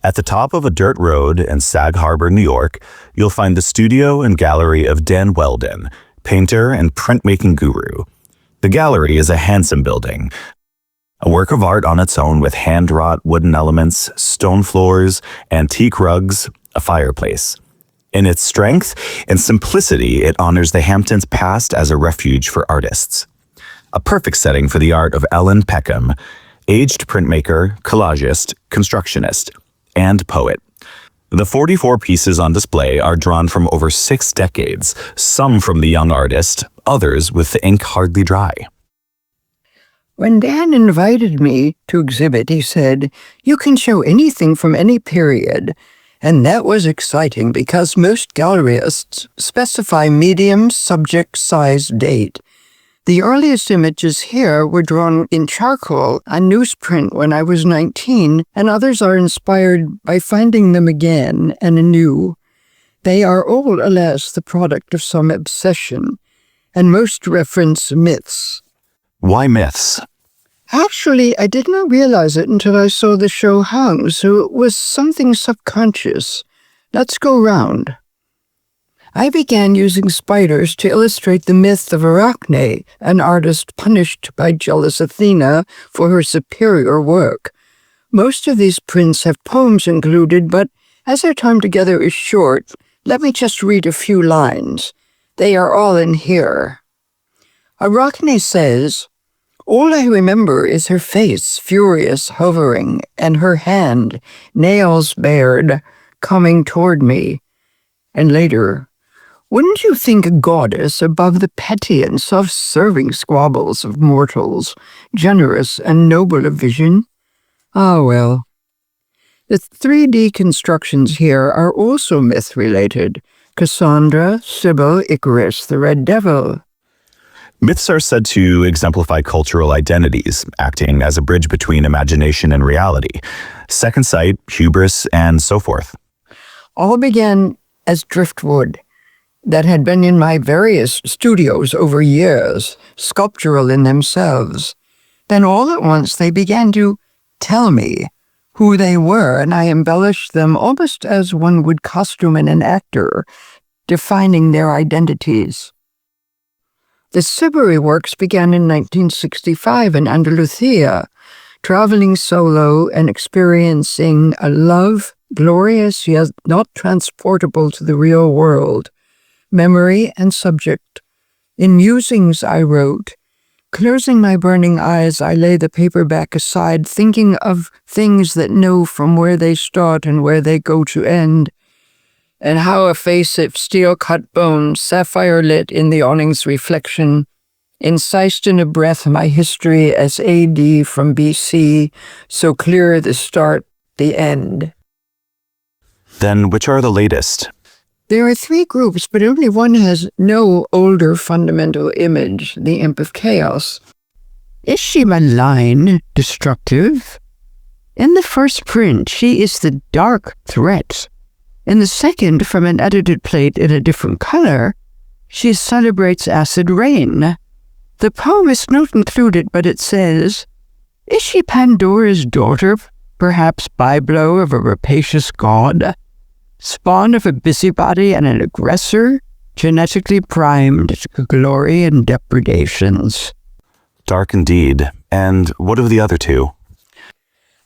At the top of a dirt road in Sag Harbor, New York, you'll find the studio and gallery of Dan Welden, painter and printmaking guru. The gallery is a handsome building, a work of art on its own with hand-wrought wooden elements, stone floors, antique rugs, a fireplace. In its strength and simplicity, it honors the Hamptons' past as a refuge for artists. A perfect setting for the art of Ellen Peckham, aged printmaker, collagist, constructionist, and poet. The 44 pieces on display are drawn from over 6 decades, some from the young artist, others with the ink hardly dry. When Dan invited me to exhibit, he said, "You can show anything from any period." And that was exciting because most gallerists specify medium, subject, size, date. The earliest images here were drawn in charcoal on newsprint when I was 19, and others are inspired by finding them again and anew. They are all, alas, the product of some obsession, and most reference myths. Why myths? Actually, I didn't realize it until I saw the show hung, so it was something subconscious. Let's go round. I began using spiders to illustrate the myth of Arachne, an artist punished by jealous Athena for her superior work. Most of these prints have poems included, but as our time together is short, let me just read a few lines. They are all in here. Arachne says, "All I remember is her face, furious, hovering, and her hand, nails bared, coming toward me." And later, "Wouldn't you think a goddess above the petty and self-serving squabbles of mortals, generous and noble of vision?" Ah, well. The 3D constructions here are also myth-related. Cassandra, Sibyl, Icarus, the Red Devil. Myths are said to exemplify cultural identities, acting as a bridge between imagination and reality, second sight, hubris, and so forth. All began as driftwood that had been in my various studios over years, sculptural in themselves. Then all at once they began to tell me who they were, and I embellished them almost as one would costume an actor, defining their identities. The Siberi works began in 1965 in Andalusia, traveling solo and experiencing a love glorious yet not transportable to the real world. Memory and subject. In musings I wrote, "Closing my burning eyes, I lay the paperback aside, thinking of things that know from where they start and where they go to end, and how a face of steel-cut bone, sapphire-lit in the awning's reflection, incised in a breath my history as AD from BC, so clear the start, the end." Then which are the latest? There are 3 groups, but only one has no older fundamental image, the Imp of Chaos. Is she malign, destructive? In the first print, she is the dark threat. In the second, from an edited plate in a different color, she celebrates acid rain. The poem is not included, but it says, "Is she Pandora's daughter, perhaps byblow of a rapacious god? Spawn of a busybody and an aggressor, genetically primed to glory and depredations." Dark indeed. And what of the other 2?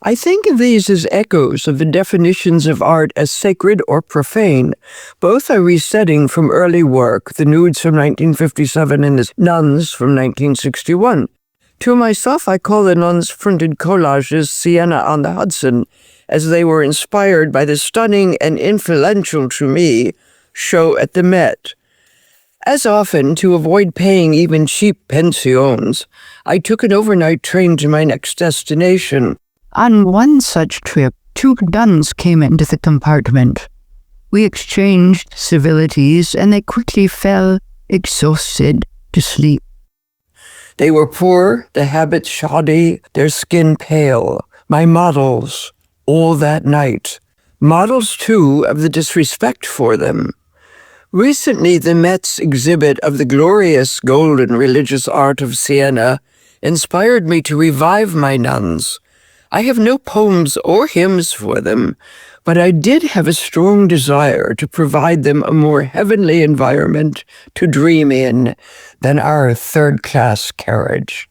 I think of these as echoes of the definitions of art as sacred or profane. Both are resetting from early work, the nudes from 1957 and the nuns from 1961. To myself, I call the nuns-fronted collages Sienna on the Hudson, as they were inspired by the stunning and influential to me show at the Met. As often, to avoid paying even cheap pensions, I took an overnight train to my next destination. On one such trip, 2 nuns came into the compartment. We exchanged civilities, and they quickly fell, exhausted, to sleep. They were poor, the habits shoddy, their skin pale. My models, all that night. Models, too, of the disrespect for them. Recently, the Met's exhibit of the glorious golden religious art of Siena inspired me to revive my nuns. I have no poems or hymns for them, but I did have a strong desire to provide them a more heavenly environment to dream in than our third-class carriage.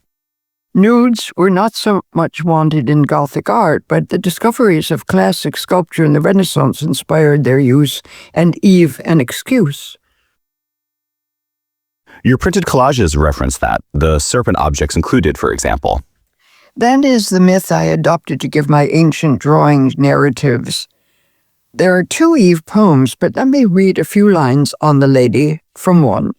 Nudes were not so much wanted in Gothic art, but the discoveries of classic sculpture in the Renaissance inspired their use and Eve an excuse. Your printed collages reference that, the serpent objects included, for example. That is the myth I adopted to give my ancient drawing narratives. There are 2 Eve poems, but let me read a few lines on the lady from one.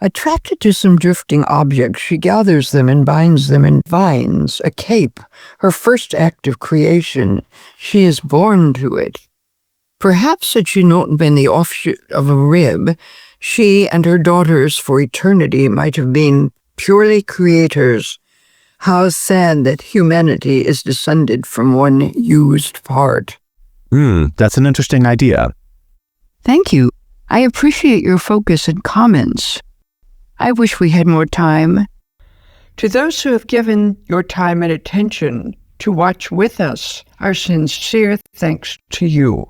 Attracted to some drifting objects, she gathers them and binds them in vines, a cape, her first act of creation. She is born to it. Perhaps had she not been the offshoot of a rib, she and her daughters for eternity might have been purely creators. How sad that humanity is descended from one used part. That's an interesting idea. Thank you. I appreciate your focus and comments. I wish we had more time. To those who have given your time and attention to watch with us, our sincere thanks to you.